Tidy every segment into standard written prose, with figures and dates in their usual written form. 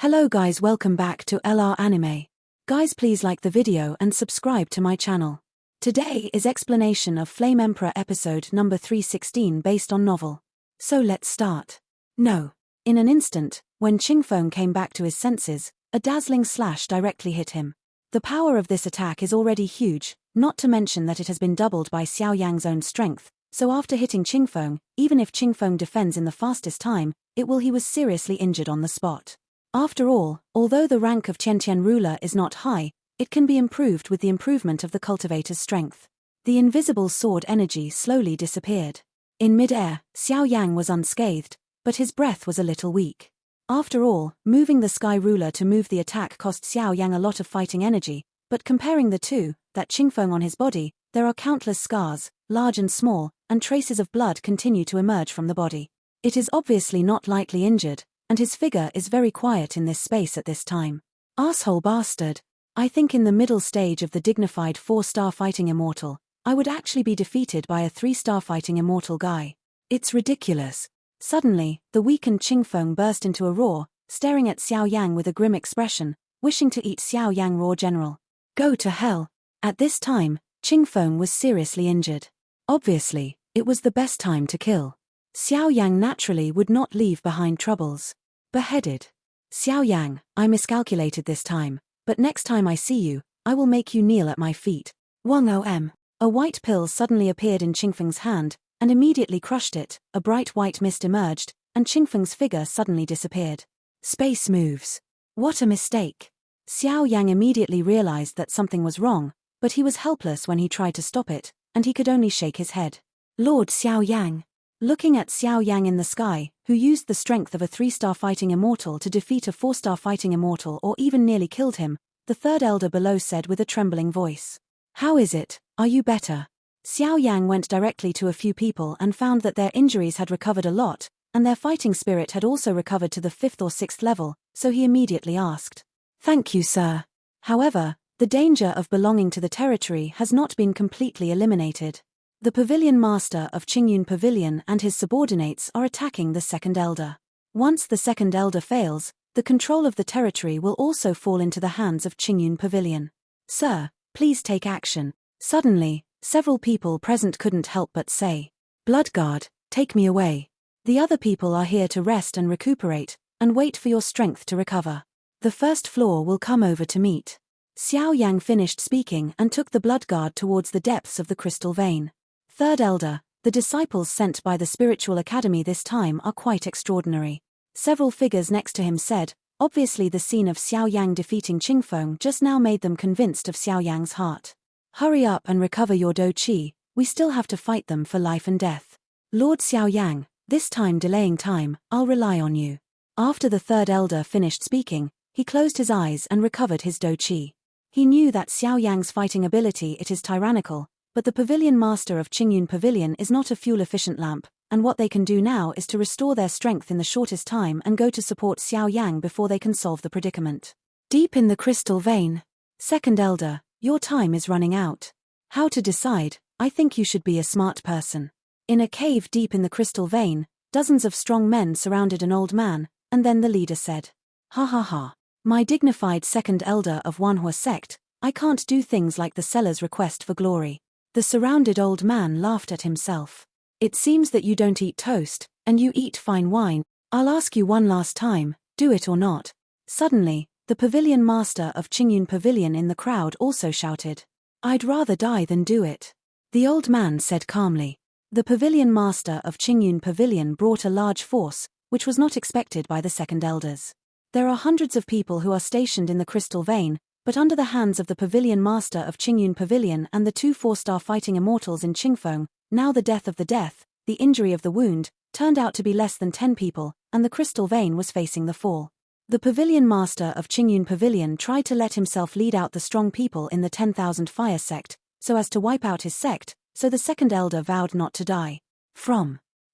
Hello guys, welcome back to LR Anime. Guys, please like the video and subscribe to my channel. Today is explanation of Flame Emperor episode number 316 based on novel. So let's start. No. In an instant, when Qingfeng came back to his senses, a dazzling slash directly hit him. The power of this attack is already huge, not to mention that it has been doubled by Xiao Yang's own strength, so after hitting Qingfeng, even if Qingfeng defends in the fastest time, he was seriously injured on the spot. After all, although the rank of Tiantian ruler is not high, it can be improved with the improvement of the cultivator's strength. The invisible sword energy slowly disappeared. In mid-air, Xiao Yang was unscathed, but his breath was a little weak. After all, moving the sky ruler to move the attack cost Xiao Yang a lot of fighting energy, but comparing the two, that Qingfeng on his body, there are countless scars, large and small, and traces of blood continue to emerge from the body. It is obviously not lightly injured, and his figure is very quiet in this space at this time. Asshole bastard. I think in the middle stage of the dignified 4-star fighting immortal, I would actually be defeated by a 3-star fighting immortal guy. It's ridiculous. Suddenly, the weakened Qingfeng burst into a roar, staring at Xiao Yang with a grim expression, wishing to eat Xiao Yang raw general. Go to hell. At this time, Qingfeng was seriously injured. Obviously, it was the best time to kill. Xiao Yang naturally would not leave behind troubles. Beheaded. Xiao Yang, I miscalculated this time, but next time I see you, I will make you kneel at my feet. Wang Om. A white pill suddenly appeared in Qingfeng's hand, and immediately crushed it. A bright white mist emerged, and Qingfeng's figure suddenly disappeared. Space moves. What a mistake. Xiao Yang immediately realized that something was wrong, but he was helpless when he tried to stop it, and he could only shake his head. Lord Xiao Yang. Looking at Xiao Yang in the sky, who used the strength of a 3-star fighting immortal to defeat a 4-star fighting immortal or even nearly killed him, the third elder below said with a trembling voice. How is it? Are you better? Xiao Yang went directly to a few people and found that their injuries had recovered a lot, and their fighting spirit had also recovered to the 5th or 6th level, so he immediately asked. Thank you, sir. However, the danger of belonging to the territory has not been completely eliminated. The pavilion master of Qingyun Pavilion and his subordinates are attacking the second elder. Once the second elder fails, the control of the territory will also fall into the hands of Qingyun Pavilion. Sir, please take action. Suddenly, several people present couldn't help but say, Bloodguard, take me away. The other people are here to rest and recuperate, and wait for your strength to recover. The first floor will come over to meet. Xiao Yang finished speaking and took the Bloodguard towards the depths of the crystal vein. Third elder, the disciples sent by the spiritual academy this time are quite extraordinary. Several figures next to him said, obviously the scene of Xiao Yang defeating Qingfeng just now made them convinced of Xiao Yang's heart. Hurry up and recover your Do Qi, we still have to fight them for life and death. Lord Xiao Yang, this time delaying time, I'll rely on you. After the third elder finished speaking, he closed his eyes and recovered his Do Qi. He knew that Xiao Yang's fighting ability it is tyrannical, but the pavilion master of Qingyun Pavilion is not a fuel-efficient lamp, and what they can do now is to restore their strength in the shortest time and go to support Xiao Yang before they can solve the predicament. Deep in the crystal vein. Second elder, your time is running out. How to decide? I think you should be a smart person. In a cave deep in the crystal vein, dozens of strong men surrounded an old man, and then the leader said, Ha ha ha. My dignified second elder of Wanhua sect, I can't do things like the seller's request for glory. The surrounded old man laughed at himself. It seems that you don't eat toast, and you eat fine wine. I'll ask you one last time, do it or not. Suddenly, the pavilion master of Qingyun Pavilion in the crowd also shouted. I'd rather die than do it. The old man said calmly. The pavilion master of Qingyun Pavilion brought a large force, which was not expected by the second elders. There are hundreds of people who are stationed in the crystal vein, but under the hands of the pavilion master of Qingyun Pavilion and the 2 4-star fighting immortals in Qingfeng, now the death of the death, the injury of the wound, turned out to be less than 10 people, and the crystal vein was facing the fall. The pavilion master of Qingyun Pavilion tried to let himself lead out the strong people in the 10,000 fire sect, so as to wipe out his sect, so the second elder vowed not to die.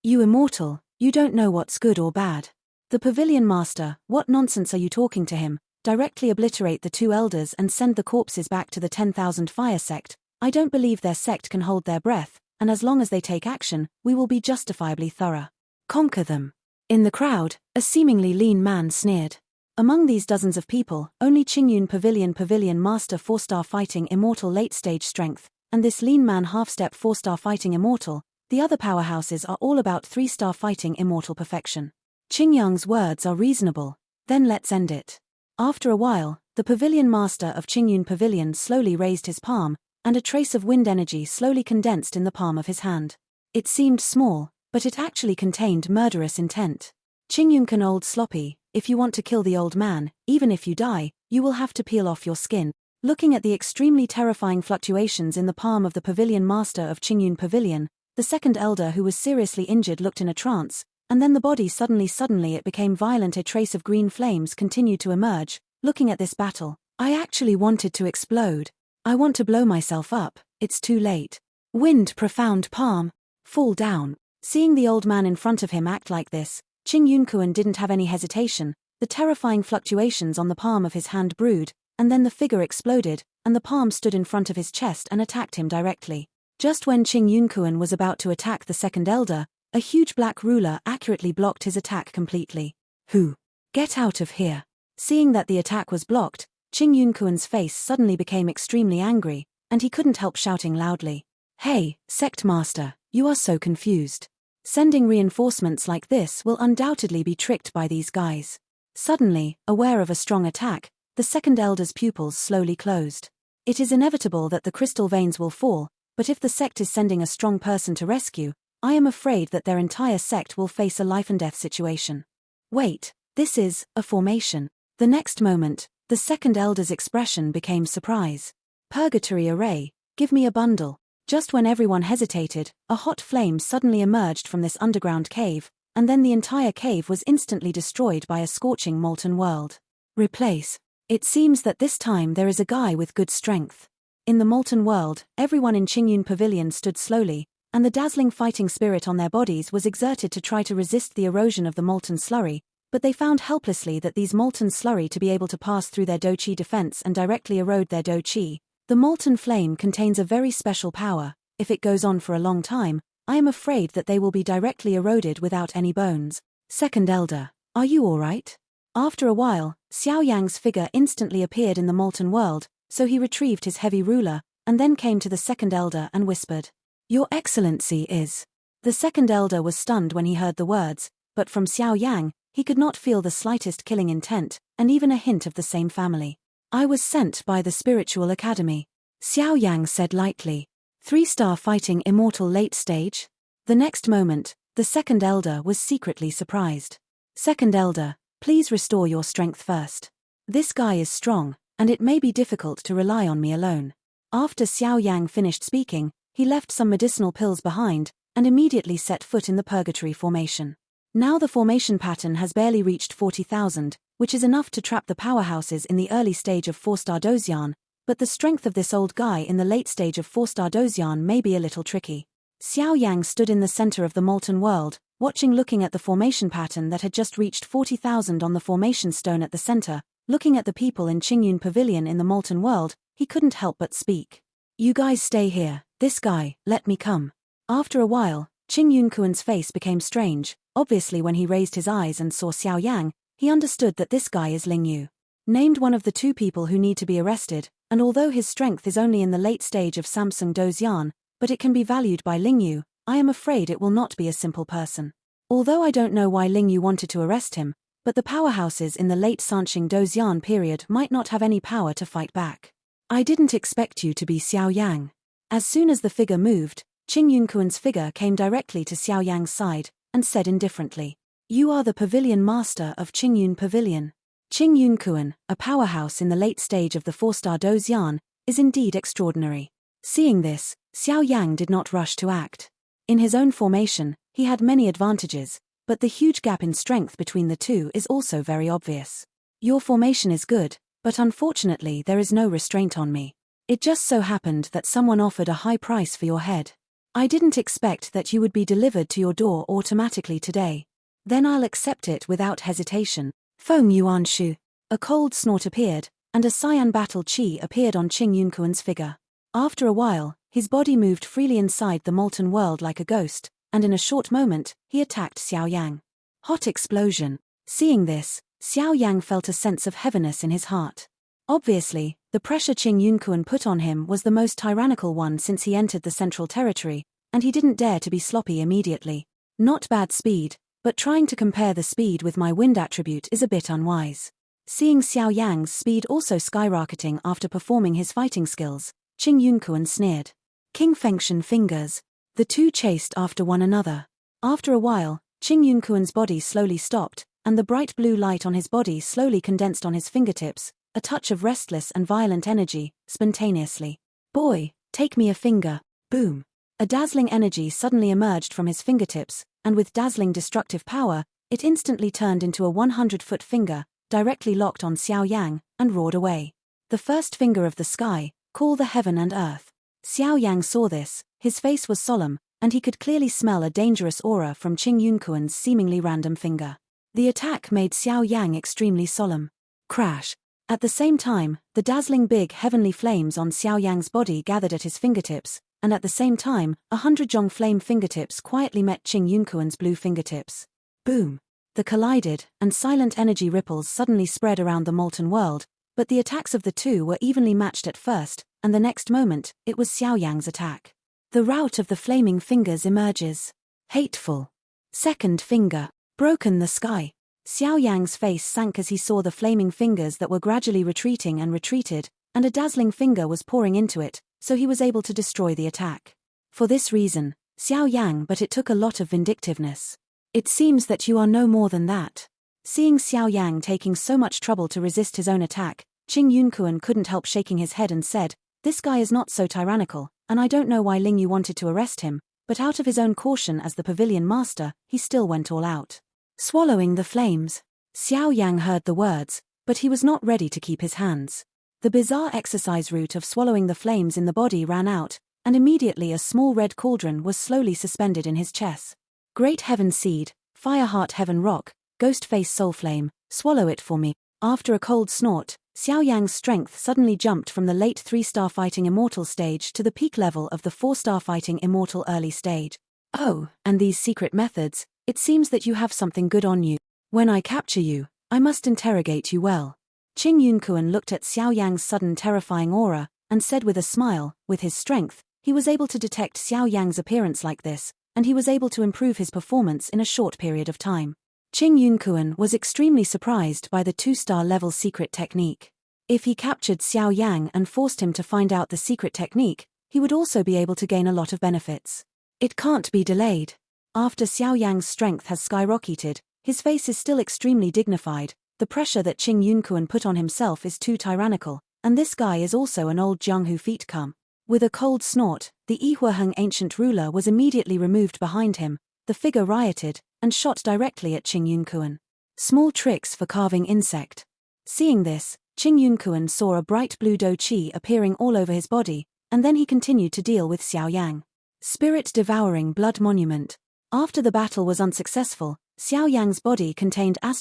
You immortal, you don't know what's good or bad. The pavilion master, what nonsense are you talking to him? Directly obliterate the 2 elders and send the corpses back to the 10,000 fire sect. I don't believe their sect can hold their breath, and as long as they take action, we will be justifiably thorough. Conquer them. In the crowd, a seemingly lean man sneered. Among these dozens of people, only Qingyun Pavilion Master 4-star fighting immortal late-stage strength, and this lean man half-step 4-star fighting immortal. The other powerhouses are all about 3-star fighting immortal perfection. Qingyang's words are reasonable. Then let's end it. After a while, the Pavilion Master of Qingyun Pavilion slowly raised his palm, and a trace of wind energy slowly condensed in the palm of his hand. It seemed small, but it actually contained murderous intent. Qingyun old sloppy, if you want to kill the old man, even if you die, you will have to peel off your skin. Looking at the extremely terrifying fluctuations in the palm of the Pavilion Master of Qingyun Pavilion, the second elder who was seriously injured looked in a trance, and then the body suddenly it became violent. A trace of green flames continued to emerge. Looking at this battle, I actually wanted to explode. I want to blow myself up, it's too late. Wind profound palm. Fall down. Seeing the old man in front of him act like this, Qingyun didn't have any hesitation. The terrifying fluctuations on the palm of his hand brewed, and then the figure exploded, and the palm stood in front of his chest and attacked him directly. Just when Qingyun was about to attack the second elder, a huge black ruler accurately blocked his attack completely. Who? Get out of here. Seeing that the attack was blocked, Qingyun face suddenly became extremely angry, and he couldn't help shouting loudly. Hey, Sect Master, you are so confused. Sending reinforcements like this will undoubtedly be tricked by these guys. Suddenly, aware of a strong attack, the second elder's pupils slowly closed. It is inevitable that the crystal veins will fall, but if the sect is sending a strong person to rescue, I am afraid that their entire sect will face a life-and-death situation. Wait, this is a formation. The next moment, the second elder's expression became surprise. Purgatory array, give me a bundle. Just when everyone hesitated, a hot flame suddenly emerged from this underground cave, and then the entire cave was instantly destroyed by a scorching molten world. Replace. It seems that this time there is a guy with good strength. In the molten world, everyone in Qingyun Pavilion stood slowly, and the dazzling fighting spirit on their bodies was exerted to try to resist the erosion of the molten slurry, but they found helplessly that these molten slurry to be able to pass through their do-chi defense and directly erode their do-chi. The molten flame contains a very special power. If it goes on for a long time, I am afraid that they will be directly eroded without any bones. Second elder, are you alright? After a while, Xiao Yang's figure instantly appeared in the molten world, so he retrieved his heavy ruler, and then came to the second elder and whispered, Your Excellency is. The second elder was stunned when he heard the words, but from Xiao Yang, he could not feel the slightest killing intent, and even a hint of the same family. I was sent by the Spiritual Academy. Xiao Yang said lightly. 3-star fighting immortal late stage? The next moment, the second elder was secretly surprised. Second elder, please restore your strength first. This guy is strong, and it may be difficult to rely on me alone. After Xiao Yang finished speaking, he left some medicinal pills behind, and immediately set foot in the purgatory formation. Now the formation pattern has barely reached 40,000, which is enough to trap the powerhouses in the early stage of 4-star Dozian, but the strength of this old guy in the late stage of 4-star Dozian may be a little tricky. Xiao Yang stood in the center of the molten world, looking at the formation pattern that had just reached 40,000 on the formation stone at the center. Looking at the people in Qingyun Pavilion in the molten world, he couldn't help but speak. You guys stay here, this guy, let me come. After a while, Qingyun face became strange. Obviously when he raised his eyes and saw Xiao Yang, he understood that this guy is Ling Yu. Named one of the 2 people who need to be arrested, and although his strength is only in the late stage of Samsung Dozian, but it can be valued by Ling Yu, I am afraid it will not be a simple person. Although I don't know why Ling Yu wanted to arrest him, but the powerhouses in the late Sanqing Dozian period might not have any power to fight back. I didn't expect you to be Xiao Yang. As soon as the figure moved, Qingyun figure came directly to Xiao Yang's side, and said indifferently, You are the Pavilion Master of Qingyun Pavilion. Qingyun, a powerhouse in the late stage of the 4-star Dozian, is indeed extraordinary. Seeing this, Xiao Yang did not rush to act. In his own formation, he had many advantages, but the huge gap in strength between the two is also very obvious. Your formation is good, but unfortunately there is no restraint on me. It just so happened that someone offered a high price for your head. I didn't expect that you would be delivered to your door automatically today. Then I'll accept it without hesitation. Feng Yuanshu. A cold snort appeared, and a cyan battle chi appeared on Qingyun figure. After a while, his body moved freely inside the molten world like a ghost, and in a short moment, he attacked Xiao Yang. Hot explosion. Seeing this, Xiao Yang felt a sense of heaviness in his heart. Obviously, the pressure Qing Yunkuan put on him was the most tyrannical one since he entered the Central Territory, and he didn't dare to be sloppy immediately. Not bad speed, but trying to compare the speed with my wind attribute is a bit unwise. Seeing Xiao Yang's speed also skyrocketing after performing his fighting skills, Qing Yunkuan sneered. King Fengshan fingers. The two chased after one another. After a while, Qing Yunkuan's body slowly stopped, and the bright blue light on his body slowly condensed on his fingertips, a touch of restless and violent energy, spontaneously. Boy, take me a finger. Boom. A dazzling energy suddenly emerged from his fingertips, and with dazzling destructive power, it instantly turned into a 100-foot finger, directly locked on Xiao Yang, and roared away. The first finger of the sky, call the heaven and earth. Xiao Yang saw this, his face was solemn, and he could clearly smell a dangerous aura from Qing Yunkuan's seemingly random finger. The attack made Xiao Yang extremely solemn. Crash. At the same time, the dazzling big heavenly flames on Xiao Yang's body gathered at his fingertips, and at the same time, 100 Zhong flame fingertips quietly met Qing Yunkuan's blue fingertips. Boom. They collided, and silent energy ripples suddenly spread around the molten world, but the attacks of the two were evenly matched at first, and the next moment, it was Xiao Yang's attack. The rout of the flaming fingers emerges. Hateful. Second finger. Broken the sky. Xiao Yang's face sank as he saw the flaming fingers that were gradually retreating and retreated, and a dazzling finger was pouring into it, so he was able to destroy the attack. For this reason, Xiao Yang, but it took a lot of vindictiveness. It seems that you are no more than that. Seeing Xiao Yang taking so much trouble to resist his own attack, Qing Yunkuan couldn't help shaking his head and said, "This guy is not so tyrannical, and I don't know why Ling Yu wanted to arrest him, but out of his own caution as the pavilion master, he still went all out." Swallowing the flames. Xiao Yang heard the words, but he was not ready to keep his hands. The bizarre exercise route of swallowing the flames in the body ran out, and immediately a small red cauldron was slowly suspended in his chest. Great Heaven Seed, Fire Heart Heaven Rock, Ghost Face Soul Flame, swallow it for me. After a cold snort, Xiao Yang's strength suddenly jumped from the late 3-star fighting immortal stage to the peak level of the 4-star fighting immortal early stage. Oh, and these secret methods, it seems that you have something good on you. When I capture you, I must interrogate you well. Qing Yunkuan looked at Xiao Yang's sudden terrifying aura, and said with a smile, with his strength, he was able to detect Xiao Yang's appearance like this, and he was able to improve his performance in a short period of time. Qing Yunkuan was extremely surprised by the 2-star level secret technique. If he captured Xiao Yang and forced him to find out the secret technique, he would also be able to gain a lot of benefits. It can't be delayed. After Xiao Yang's strength has skyrocketed, his face is still extremely dignified. The pressure that Qing Yunkuan put on himself is too tyrannical, and this guy is also an old Jianghu feet come. With a cold snort, the Yihuaheng ancient ruler was immediately removed behind him, the figure rioted, and shot directly at Qing Yunkuan. Small tricks for carving insect. Seeing this, Qing Yunkuan saw a bright blue do qi appearing all over his body, and then he continued to deal with Xiao Yang. Spirit Devouring Blood Monument. After the battle was unsuccessful, Xiao Yang's body contained *****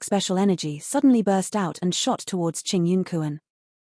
special energy suddenly burst out and shot towards Qing Yunkuan.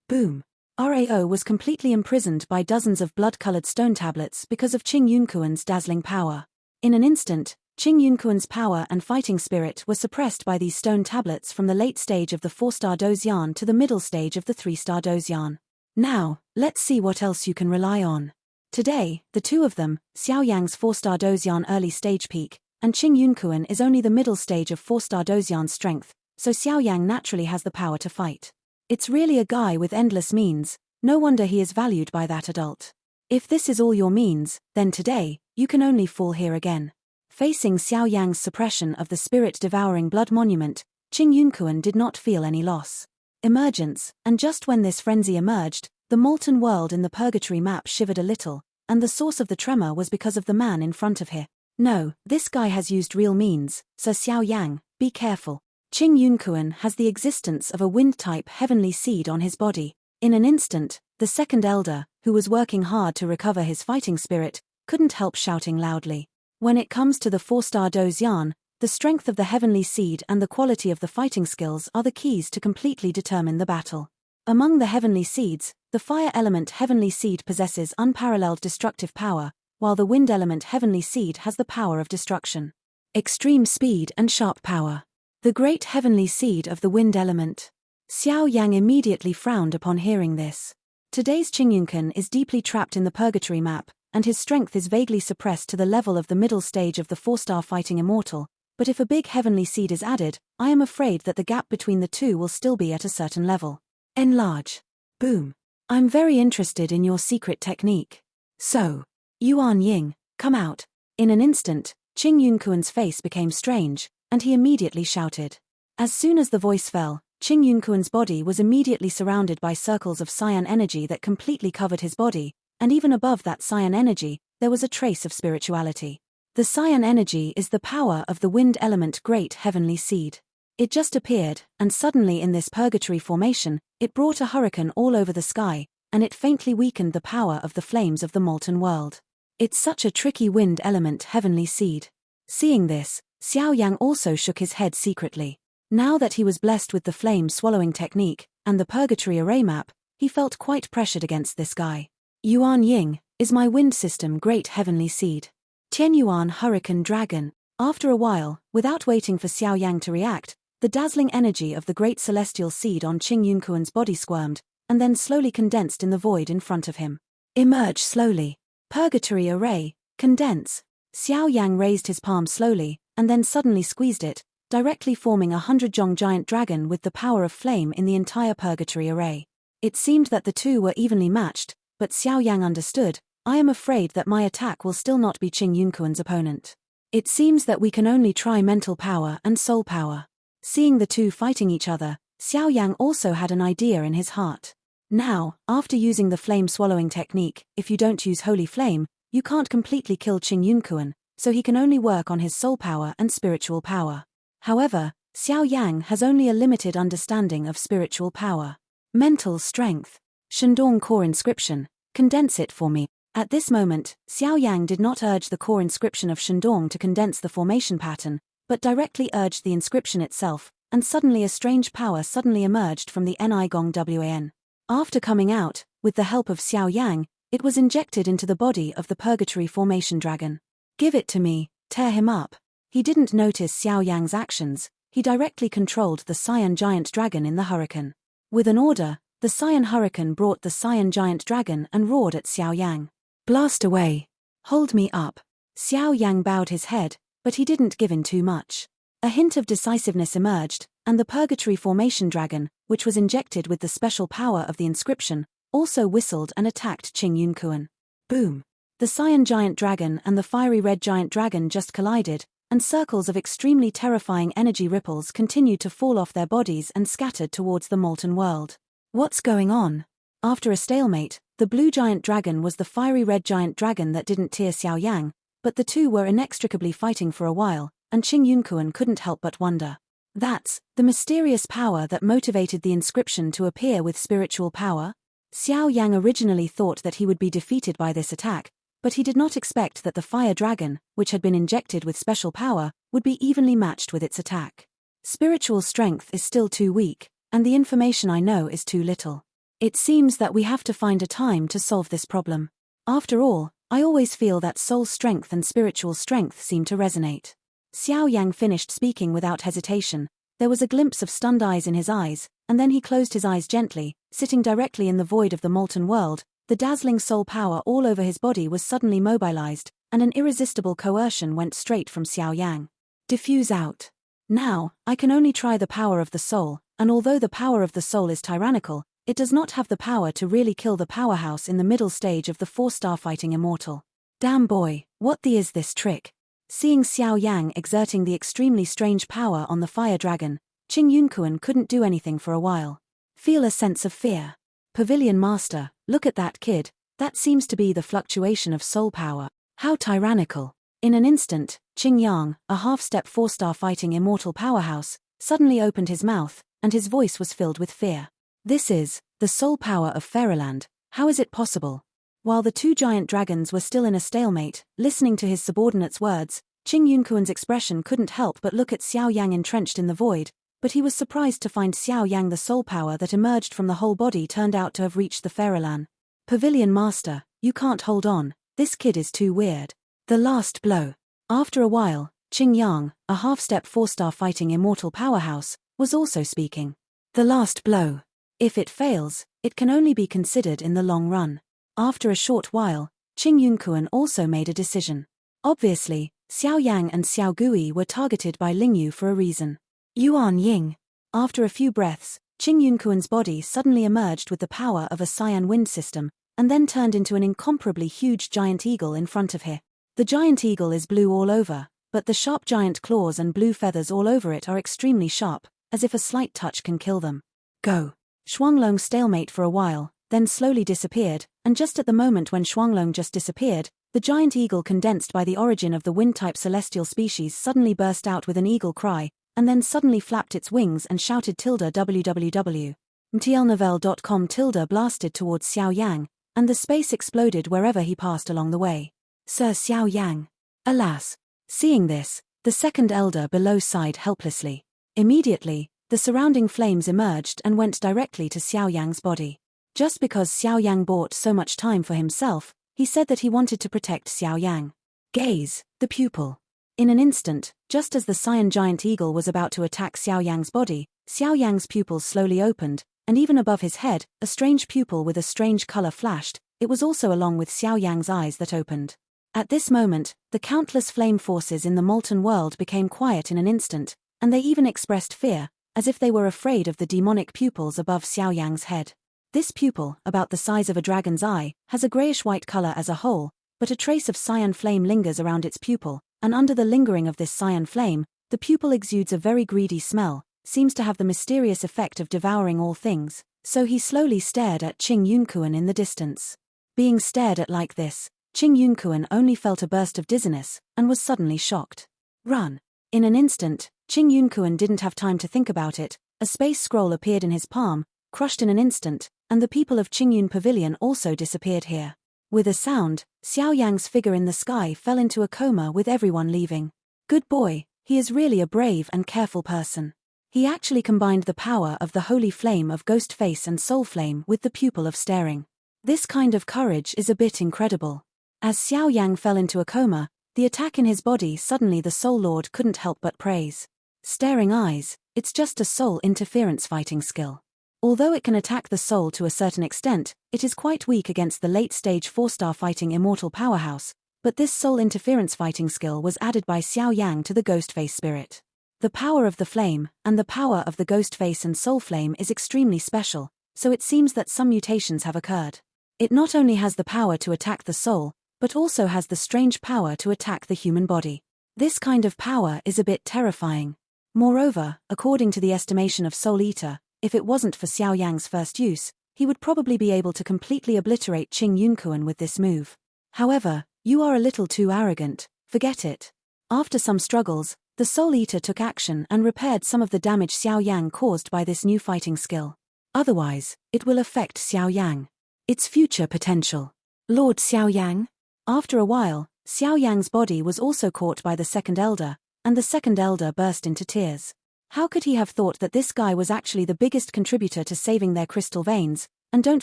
Boom. Rao was completely imprisoned by dozens of blood-colored stone tablets because of Qing Yunkuan's dazzling power. In an instant, Qing Yunkuan's power and fighting spirit were suppressed by these stone tablets from the late stage of the 4-star Dozian to the middle stage of the 3-star Dozian. Now, let's see what else you can rely on. Today, the two of them, Xiao Yang's 4-star Dozian early stage peak, and Qing Yunkuan is only the middle stage of 4-star Dozian's strength, so Xiao Yang naturally has the power to fight. It's really a guy with endless means, no wonder he is valued by that adult. If this is all your means, then today, you can only fall here again. Facing Xiao Yang's suppression of the spirit-devouring blood monument, Qing Yunkuan did not feel any loss. Emergence, and just when this frenzy emerged, the molten world in the purgatory map shivered a little, and the source of the tremor was because of the man in front of him. No, this guy has used real means, so Xiao Yang, be careful. Qing Yunkuan has the existence of a wind-type heavenly seed on his body. In an instant, the second elder, who was working hard to recover his fighting spirit, couldn't help shouting loudly. When it comes to the 4-star Dozian, the strength of the heavenly seed and the quality of the fighting skills are the keys to completely determine the battle. Among the heavenly seeds, the fire element heavenly seed possesses unparalleled destructive power, while the wind element heavenly seed has the power of destruction. Extreme speed and sharp power. The great heavenly seed of the wind element. Xiao Yang immediately frowned upon hearing this. Today's Qingyunkan is deeply trapped in the purgatory map, and his strength is vaguely suppressed to the level of the middle stage of the 4-star fighting immortal, but if a big heavenly seed is added, I am afraid that the gap between the two will still be at a certain level. Enlarge. Boom. I'm very interested in your secret technique. So, Yuan Ying, come out. In an instant, Qing Yunkuan's face became strange, and he immediately shouted. As soon as the voice fell, Qing Yunkuan's body was immediately surrounded by circles of cyan energy that completely covered his body, and even above that cyan energy, there was a trace of spirituality. The cyan energy is the power of the wind element great heavenly seed. It just appeared, and suddenly in this purgatory formation, it brought a hurricane all over the sky, and it faintly weakened the power of the flames of the molten world. It's such a tricky wind element heavenly seed. Seeing this, Xiao Yang also shook his head secretly. Now that he was blessed with the flame swallowing technique, and the purgatory array map, he felt quite pressured against this guy. Yuan Ying, is my wind system great heavenly seed. Tianyuan Hurricane Dragon. After a while, without waiting for Xiao Yang to react, the dazzling energy of the great celestial seed on Qing Yunkuan's body squirmed, and then slowly condensed in the void in front of him. Emerge slowly. Purgatory array, condense. Xiao Yang raised his palm slowly, and then suddenly squeezed it, directly forming a 100-jong giant dragon with the power of flame in the entire purgatory array. It seemed that the two were evenly matched, but Xiao Yang understood, I am afraid that my attack will still not be Qing Yunkuan's opponent. It seems that we can only try mental power and soul power. Seeing the two fighting each other, Xiao Yang also had an idea in his heart. Now, after using the flame-swallowing technique, if you don't use holy flame, you can't completely kill Qing Yunkuan, so he can only work on his soul power and spiritual power. However, Xiao Yang has only a limited understanding of spiritual power. Mental strength. Shandong core inscription. Condense it for me. At this moment, Xiao Yang did not urge the core inscription of Shandong to condense the formation pattern, but directly urged the inscription itself, and suddenly a strange power suddenly emerged from the Nigong Wan. After coming out, with the help of Xiao Yang, it was injected into the body of the purgatory formation dragon. Give it to me, tear him up. He didn't notice Xiao Yang's actions, he directly controlled the cyan giant dragon in the hurricane. With an order, the cyan hurricane brought the cyan giant dragon and roared at Xiao Yang. Blast away. Hold me up. Xiao Yang bowed his head, but he didn't give in too much. A hint of decisiveness emerged, and the purgatory formation dragon, which was injected with the special power of the inscription, also whistled and attacked Qing Yunkuan. Boom. The cyan giant dragon and the fiery red giant dragon just collided, and circles of extremely terrifying energy ripples continued to fall off their bodies and scattered towards the molten world. What's going on? After a stalemate, the blue giant dragon was the fiery red giant dragon that didn't tear Xiao Yang, but the two were inextricably fighting for a while, and Qing Yunkuan couldn't help but wonder. That's the mysterious power that motivated the inscription to appear with spiritual power? Xiao Yang originally thought that he would be defeated by this attack, but he did not expect that the fire dragon, which had been injected with special power, would be evenly matched with its attack. Spiritual strength is still too weak, and the information I know is too little. It seems that we have to find a time to solve this problem. After all, I always feel that soul strength and spiritual strength seem to resonate. Xiao Yang finished speaking without hesitation. There was a glimpse of stunned eyes in his eyes, and then he closed his eyes gently, sitting directly in the void of the molten world. The dazzling soul power all over his body was suddenly mobilized, and an irresistible coercion went straight from Xiao Yang. Diffuse out. Now, I can only try the power of the soul, and although the power of the soul is tyrannical, it does not have the power to really kill the powerhouse in the middle stage of the 4-star fighting immortal. Damn boy, what the is this trick? Seeing Xiao Yang exerting the extremely strange power on the fire dragon, Qing Yunkuan couldn't do anything for a while. Feel a sense of fear. Pavilion Master, look at that kid, that seems to be the fluctuation of soul power. How tyrannical. In an instant, Qing Yang, a half-step 4-star fighting immortal powerhouse, suddenly opened his mouth, and his voice was filled with fear. This is the soul power of Fairyland. How is it possible? While the two giant dragons were still in a stalemate, listening to his subordinate's words, Qing Yunkuan's expression couldn't help but look at Xiao Yang entrenched in the void, but he was surprised to find Xiao Yang the soul power that emerged from the whole body turned out to have reached the Fairyland. Pavilion Master, you can't hold on, this kid is too weird. The last blow. After a while, Qing Yang, a half-step 4-star fighting immortal powerhouse, was also speaking. The last blow. If it fails, it can only be considered in the long run. After a short while, Qing Yunkuan also made a decision. Obviously, Xiao Yang and Xiao Gui were targeted by Lingyu for a reason. Yuan Ying. After a few breaths, Qing Yunkuan's body suddenly emerged with the power of a cyan wind system, and then turned into an incomparably huge giant eagle in front of him. The giant eagle is blue all over, but the sharp giant claws and blue feathers all over it are extremely sharp, as if a slight touch can kill them. Go. Shuanglong stalemate for a while, then slowly disappeared, and just at the moment when Shuanglong just disappeared, the giant eagle condensed by the origin of the wind-type celestial species suddenly burst out with an eagle cry, and then suddenly flapped its wings and shouted www.mtlnovel.com blasted towards Xiao Yang, and the space exploded wherever he passed along the way. Sir Xiao Yang. Alas. Seeing this, the second elder below sighed helplessly. Immediately, the surrounding flames emerged and went directly to Xiao Yang's body. Just because Xiao Yang bought so much time for himself, he said that he wanted to protect Xiao Yang. Gaze, the pupil. In an instant, just as the cyan giant eagle was about to attack Xiao Yang's body, Xiao Yang's pupils slowly opened, and even above his head, a strange pupil with a strange color flashed. It was also along with Xiao Yang's eyes that opened. At this moment, the countless flame forces in the molten world became quiet in an instant, and they even expressed fear, as if they were afraid of the demonic pupils above Xiao Yang's head. This pupil, about the size of a dragon's eye, has a grayish-white color as a whole, but a trace of cyan flame lingers around its pupil, and under the lingering of this cyan flame, the pupil exudes a very greedy smell, seems to have the mysterious effect of devouring all things, so he slowly stared at Qing Yunkuan in the distance. Being stared at like this, Qing Yunkuan only felt a burst of dizziness, and was suddenly shocked. Run. In an instant, Qing Yunkuan didn't have time to think about it, a space scroll appeared in his palm, crushed in an instant, and the people of Qingyun Pavilion also disappeared here. With a sound, Xiao Yang's figure in the sky fell into a coma with everyone leaving. Good boy, he is really a brave and careful person. He actually combined the power of the holy flame of Ghost Face and Soul Flame with the pupil of staring. This kind of courage is a bit incredible. As Xiao Yang fell into a coma, the attack in his body suddenly the Soul Lord couldn't help but praise. Staring eyes, it's just a soul interference fighting skill. Although it can attack the soul to a certain extent, it is quite weak against the late-stage 4-star fighting immortal powerhouse, but this soul interference fighting skill was added by Xiao Yang to the Ghost Face spirit. The power of the flame, and the power of the Ghost Face and Soul Flame is extremely special, so it seems that some mutations have occurred. It not only has the power to attack the soul, but also has the strange power to attack the human body. This kind of power is a bit terrifying. Moreover, according to the estimation of Soul Eater, if it wasn't for Xiao Yang's first use, he would probably be able to completely obliterate Qing Yunkuan with this move. However, you are a little too arrogant, forget it. After some struggles, the Soul Eater took action and repaired some of the damage Xiao Yang caused by this new fighting skill. Otherwise, it will affect Xiao Yang. Its future potential. Lord Xiao Yang? After a while, Xiao Yang's body was also caught by the second elder, and the second elder burst into tears. How could he have thought that this guy was actually the biggest contributor to saving their crystal veins? And don't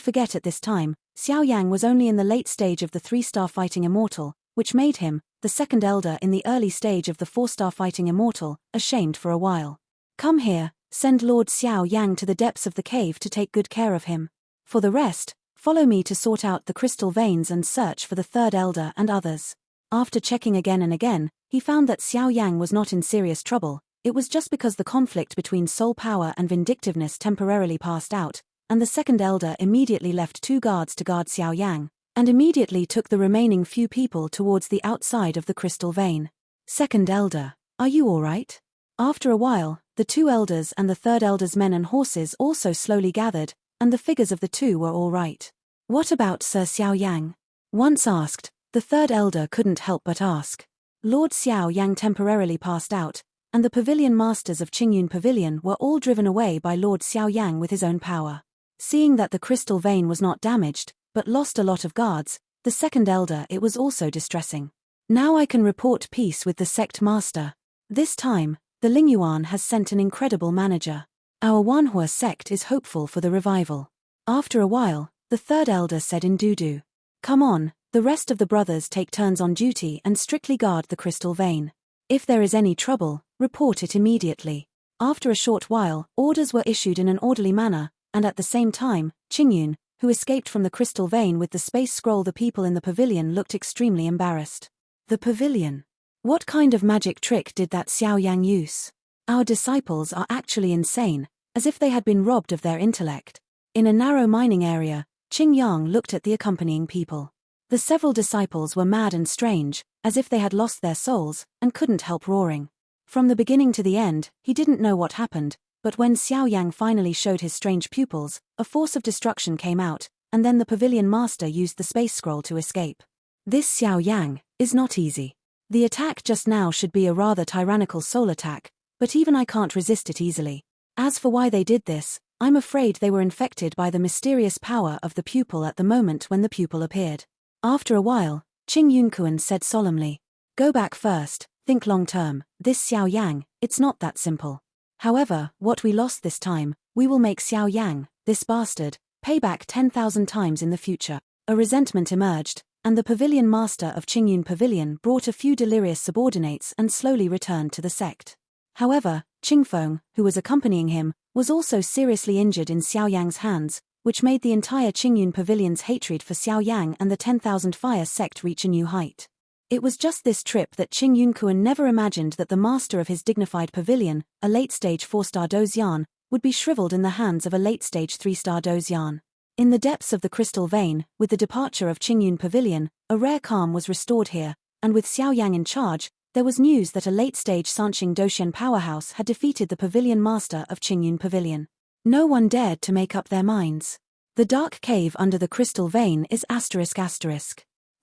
forget at this time, Xiao Yang was only in the late stage of the 3-star fighting immortal, which made him, the second elder in the early stage of the 4-star fighting immortal, ashamed for a while. Come here, send Lord Xiao Yang to the depths of the cave to take good care of him. For the rest, follow me to sort out the crystal veins and search for the third elder and others. After checking again and again, he found that Xiao Yang was not in serious trouble. It was just because the conflict between soul power and vindictiveness temporarily passed out, and the second elder immediately left 2 guards to guard Xiao Yang, and immediately took the remaining few people towards the outside of the crystal vein. Second elder, are you alright? After a while, the 2 elders and the third elder's men and horses also slowly gathered, and the figures of the 2 were alright. What about Sir Xiao Yang? Once asked, the third elder couldn't help but ask. Lord Xiao Yang temporarily passed out, and the pavilion masters of Qingyun Pavilion were all driven away by Lord Xiao Yang with his own power. Seeing that the crystal vein was not damaged, but lost a lot of guards, the second elder it was also distressing. Now I can report peace with the sect master. This time, the Lingyuan has sent an incredible manager. Our Wanhua sect is hopeful for the revival. After a while, the third elder said in Dudu. Come on, the rest of the brothers take turns on duty and strictly guard the crystal vein. If there is any trouble, report it immediately. After a short while, orders were issued in an orderly manner, and at the same time, Qingyun, who escaped from the crystal vein with the space scroll, the people in the pavilion looked extremely embarrassed. The pavilion. What kind of magic trick did that Xiao Yang use? Our disciples are actually insane, as if they had been robbed of their intellect. In a narrow mining area, Qing Yang looked at the accompanying people. The several disciples were mad and strange, as if they had lost their souls, and couldn't help roaring. From the beginning to the end, he didn't know what happened, but when Xiao Yang finally showed his strange pupils, a force of destruction came out, and then the pavilion master used the space scroll to escape. This Xiao Yang is not easy. The attack just now should be a rather tyrannical soul attack, but even I can't resist it easily. As for why they did this, I'm afraid they were infected by the mysterious power of the pupil at the moment when the pupil appeared. After a while, Qing Yunkuan said solemnly, "Go back first, think long term, this Xiao Yang, it's not that simple. However, what we lost this time, we will make Xiao Yang, this bastard, pay back 10,000 times in the future." A resentment emerged, and the pavilion master of Qingyun Pavilion brought a few delirious subordinates and slowly returned to the sect. However, Qingfeng, who was accompanying him, was also seriously injured in Xiao Yang's hands, which made the entire Qingyun Pavilion's hatred for Xiao Yang and the 10,000 Fire sect reach a new height. It was just this trip that Qing Yunkuan never imagined that the master of his dignified pavilion, a late-stage 4-star Dozian, would be shriveled in the hands of a late-stage 3-star Dozian. In the depths of the crystal vein, with the departure of Qingyun Pavilion, a rare calm was restored here, and with Xiao Yang in charge, there was news that a late-stage Sanqing Doxian powerhouse had defeated the pavilion master of Qingyun Pavilion. No one dared to make up their minds. The dark cave under the crystal vein is ***.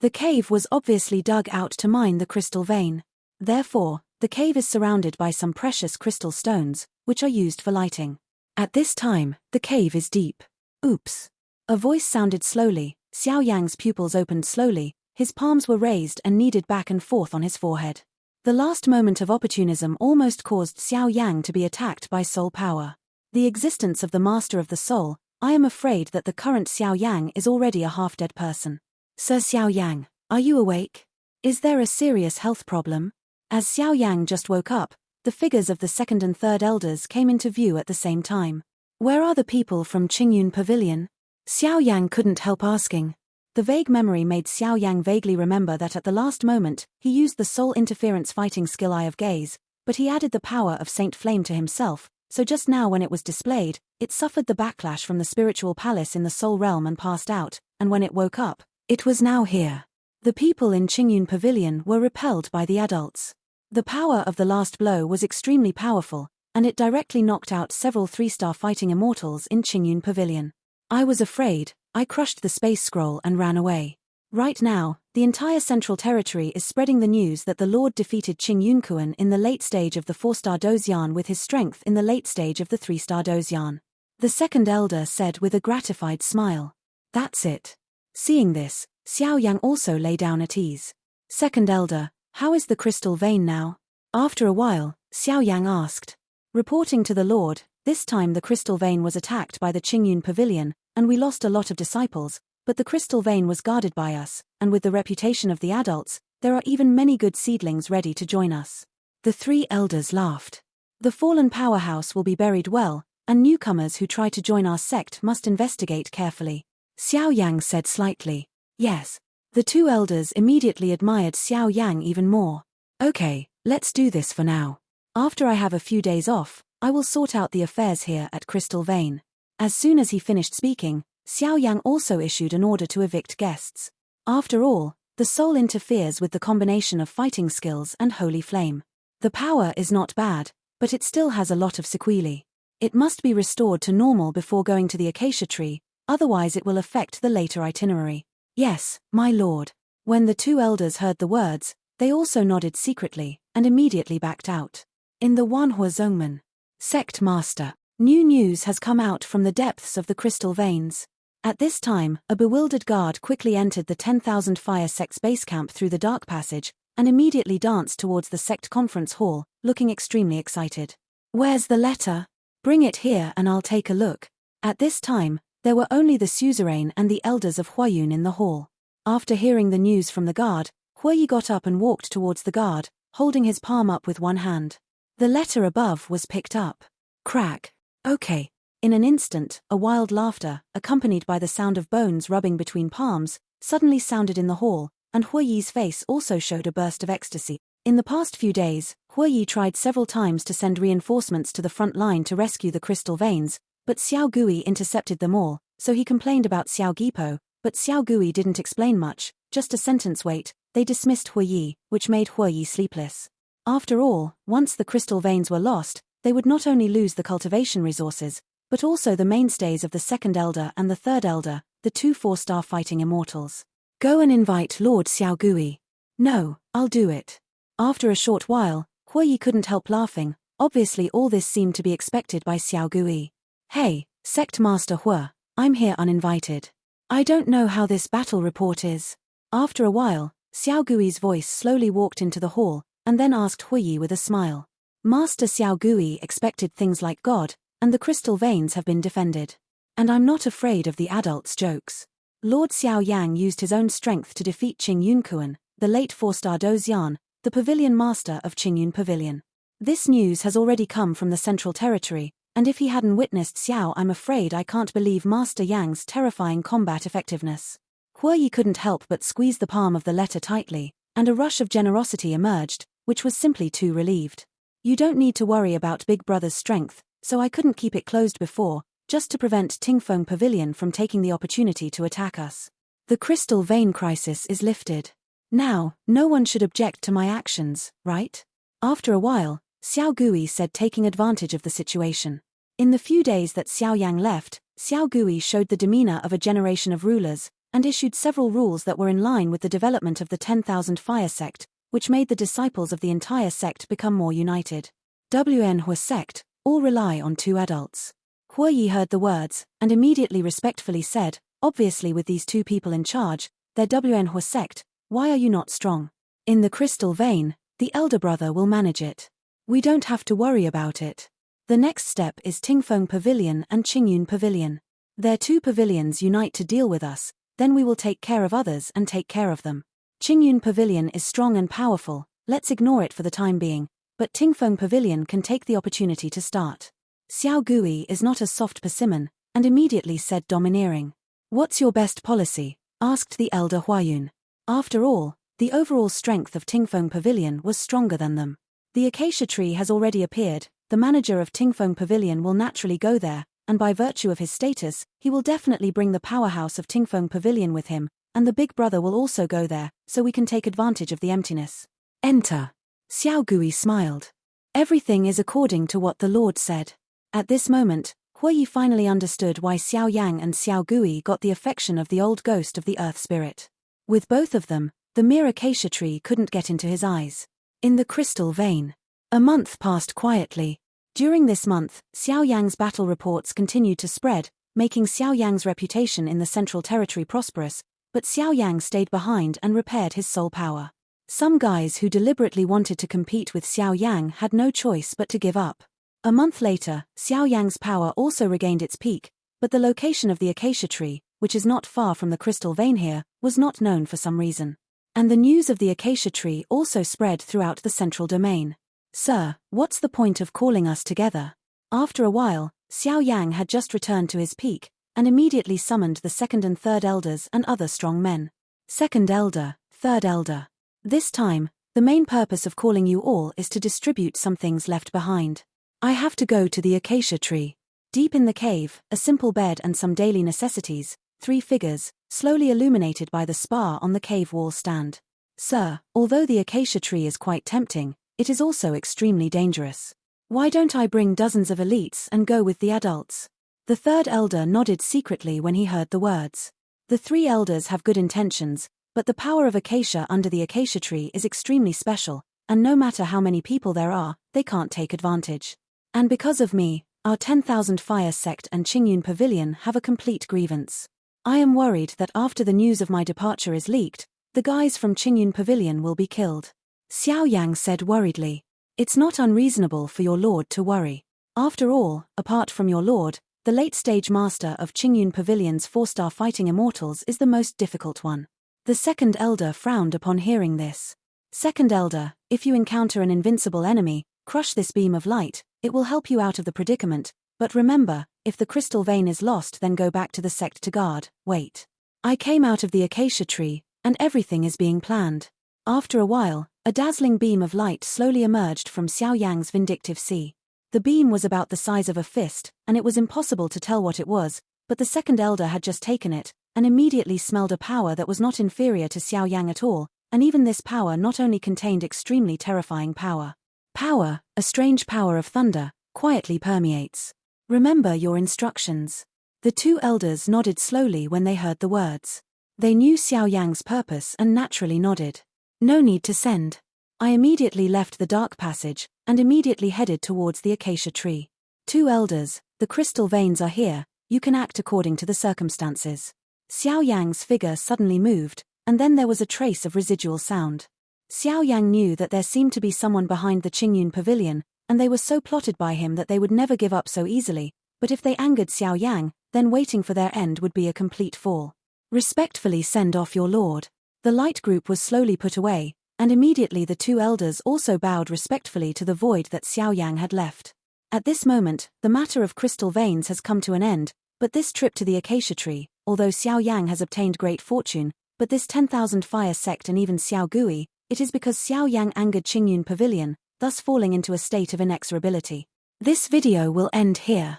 The cave was obviously dug out to mine the crystal vein. Therefore, the cave is surrounded by some precious crystal stones, which are used for lighting. At this time, the cave is deep. Oops. A voice sounded slowly. Xiao Yang's pupils opened slowly, his palms were raised and kneaded back and forth on his forehead. The last moment of opportunism almost caused Xiao Yang to be attacked by soul power. The existence of the master of the soul, I am afraid that the current Xiao Yang is already a half-dead person. Sir Xiao Yang, are you awake? Is there a serious health problem? As Xiao Yang just woke up, the figures of the second and third elders came into view at the same time. Where are the people from Qingyun Pavilion? Xiao Yang couldn't help asking. The vague memory made Xiao Yang vaguely remember that at the last moment, he used the soul interference fighting skill Eye of Gaze, but he added the power of Saint Flame to himself, so just now when it was displayed, it suffered the backlash from the spiritual palace in the soul realm and passed out, and when it woke up, it was now here. The people in Qingyun Pavilion were repelled by the adults. The power of the last blow was extremely powerful, and it directly knocked out several 3-star fighting immortals in Qingyun Pavilion. I was afraid, I crushed the space scroll and ran away. Right now, the entire Central Territory is spreading the news that the Lord defeated Qing Yunkuan in the late stage of the 4-star Dozian with his strength in the late stage of the 3-star Dozian. The second elder said with a gratified smile. That's it. Seeing this, Xiao Yang also lay down at ease. Second elder, how is the crystal vein now? After a while, Xiao Yang asked. Reporting to the Lord, this time the crystal vein was attacked by the Qingyun Pavilion, and we lost a lot of disciples, but the crystal vein was guarded by us, and with the reputation of the adults, there are even many good seedlings ready to join us. The 3 elders laughed. The fallen powerhouse will be buried well, and newcomers who try to join our sect must investigate carefully. Xiao Yang said slightly. Yes. The 2 elders immediately admired Xiao Yang even more. Okay, let's do this for now. After I have a few days off, I will sort out the affairs here at Crystal Vein. As soon as he finished speaking, Xiao Yang also issued an order to evict guests. After all, the soul interferes with the combination of fighting skills and holy flame. The power is not bad, but it still has a lot of sequelae. It must be restored to normal before going to the acacia tree, otherwise it will affect the later itinerary. Yes, my lord. When the 2 elders heard the words, they also nodded secretly, and immediately backed out. In the Wanhua Zongmen. Sect Master. New news has come out from the depths of the crystal veins. At this time, a bewildered guard quickly entered the 10,000 Fire Sect's base camp through the dark passage, and immediately danced towards the sect conference hall, looking extremely excited. Where's the letter? Bring it here and I'll take a look. At this time, there were only the suzerain and the elders of Huayun in the hall. After hearing the news from the guard, Huayi got up and walked towards the guard, holding his palm up with one hand. The letter above was picked up. Crack. Okay. In an instant, a wild laughter, accompanied by the sound of bones rubbing between palms, suddenly sounded in the hall, and Huoyi's face also showed a burst of ecstasy. In the past few days, Huoyi tried several times to send reinforcements to the front line to rescue the crystal veins, but Xiao Gui intercepted them all, so he complained about Xiao Gipo, but Xiao Gui didn't explain much, just a sentence wait. They dismissed Huoyi, which made Huoyi sleepless. After all, once the crystal veins were lost, they would not only lose the cultivation resources, but also the mainstays of the second elder and the third elder, the two 4-star fighting immortals. Go and invite Lord Xiao Gui. No, I'll do it. After a short while, Huoyi couldn't help laughing. Obviously all this seemed to be expected by Xiao Gui. Hey, Sect Master Hua, I'm here uninvited. I don't know how this battle report is. After a while, Xiao Gui's voice slowly walked into the hall, and then asked Huoyi with a smile. Master Xiao Gui expected things like God, and the crystal veins have been defended. And I'm not afraid of the adults' jokes. Lord Xiao Yang used his own strength to defeat Qing Yunkuan, the late 4-star Dozian, the pavilion master of Qingyun Pavilion. This news has already come from the Central Territory, and if he hadn't witnessed Xiao, I'm afraid I can't believe Master Yang's terrifying combat effectiveness. Huoyi couldn't help but squeeze the palm of the letter tightly, and a rush of generosity emerged, which was simply too relieved. You don't need to worry about Big Brother's strength, so I couldn't keep it closed before, just to prevent Tingfeng Pavilion from taking the opportunity to attack us. The crystal vein crisis is lifted. Now, no one should object to my actions, right? After a while, Xiao Gui said, taking advantage of the situation. In the few days that Xiao Yang left, Xiao Gui showed the demeanor of a generation of rulers, and issued several rules that were in line with the development of the 10,000 Fire Sect, which made the disciples of the entire sect become more united. WN Hua Sect, all rely on 2 adults. Huoyi heard the words, and immediately respectfully said, obviously with these 2 people in charge, they're WN Hua Sect, why are you not strong? In the crystal vein, the elder brother will manage it. We don't have to worry about it. The next step is Tingfeng Pavilion and Qingyun Pavilion. Their 2 pavilions unite to deal with us, then we will take care of others and take care of them. Qingyun Pavilion is strong and powerful, let's ignore it for the time being, but Tingfeng Pavilion can take the opportunity to start. Xiao Gui is not a soft persimmon, and immediately said domineering. What's your best policy? Asked the elder Huayun. After all, the overall strength of Tingfeng Pavilion was stronger than them. The acacia tree has already appeared, the manager of Tingfeng Pavilion will naturally go there, and by virtue of his status, he will definitely bring the powerhouse of Tingfeng Pavilion with him, and the big brother will also go there, so we can take advantage of the emptiness. Enter. Xiao Gui smiled. Everything is according to what the Lord said. At this moment, Huoyi finally understood why Xiao Yang and Xiao Gui got the affection of the old ghost of the earth spirit. With both of them, the mere acacia tree couldn't get into his eyes. In the crystal vein. A month passed quietly. During this month, Xiao Yang's battle reports continued to spread, making Xiao Yang's reputation in the Central Territory prosperous, but Xiao Yang stayed behind and repaired his soul power. Some guys who deliberately wanted to compete with Xiao Yang had no choice but to give up. A month later, Xiao Yang's power also regained its peak, but the location of the acacia tree, which is not far from the crystal vein here, was not known for some reason. And the news of the acacia tree also spread throughout the central domain. Sir, what's the point of calling us together? After a while, Xiao Yang had just returned to his peak, and immediately summoned the second and third elders and other strong men. Second elder, third elder. This time, the main purpose of calling you all is to distribute some things left behind. I have to go to the acacia tree. Deep in the cave, a simple bed and some daily necessities, 3 figures, slowly illuminated by the spar on the cave wall stand. Sir, although the acacia tree is quite tempting, it is also extremely dangerous. Why don't I bring dozens of elites and go with the adults? The third elder nodded secretly when he heard the words. The 3 elders have good intentions, but the power of acacia under the acacia tree is extremely special, and no matter how many people there are, they can't take advantage. And because of me, our 10,000 Fire Sect and Qingyun Pavilion have a complete grievance. I am worried that after the news of my departure is leaked, the guys from Qingyun Pavilion will be killed. Xiao Yang said worriedly. It's not unreasonable for your lord to worry. After all, apart from your lord, the late-stage master of Qingyun Pavilion's 4-star fighting immortals is the most difficult one. The second elder frowned upon hearing this. Second elder, If you encounter an invincible enemy, crush this beam of light, it will help you out of the predicament, but remember, if the crystal vein is lost then go back to the sect to guard. Wait. I came out of the acacia tree, and everything is being planned. After a while, a dazzling beam of light slowly emerged from Xiao Yang's vindictive sea. The beam was about the size of a fist, and it was impossible to tell what it was, but the second elder had just taken it, and immediately smelled a power that was not inferior to Xiao Yang at all, and even this power not only contained extremely terrifying power. Power, a strange power of thunder, quietly permeates. Remember your instructions. The two elders nodded slowly when they heard the words. They knew Xiao Yang's purpose and naturally nodded. No need to send. I immediately left the dark passage, and immediately headed towards the acacia tree. Two elders, the crystal veins are here, you can act according to the circumstances. Xiao Yang's figure suddenly moved, and then there was a trace of residual sound. Xiao Yang knew that there seemed to be someone behind the Qingyun pavilion, and they were so plotted by him that they would never give up so easily, but if they angered Xiao Yang, then waiting for their end would be a complete fall. Respectfully send off your lord. The light group was slowly put away, and immediately the two elders also bowed respectfully to the void that Xiao Yang had left. At this moment, the matter of crystal veins has come to an end, but this trip to the acacia tree, although Xiao Yang has obtained great fortune, but this 10,000 fire sect and even Xiao Gui, it is because Xiao Yang angered Qingyun pavilion, thus falling into a state of inexorability. This video will end here.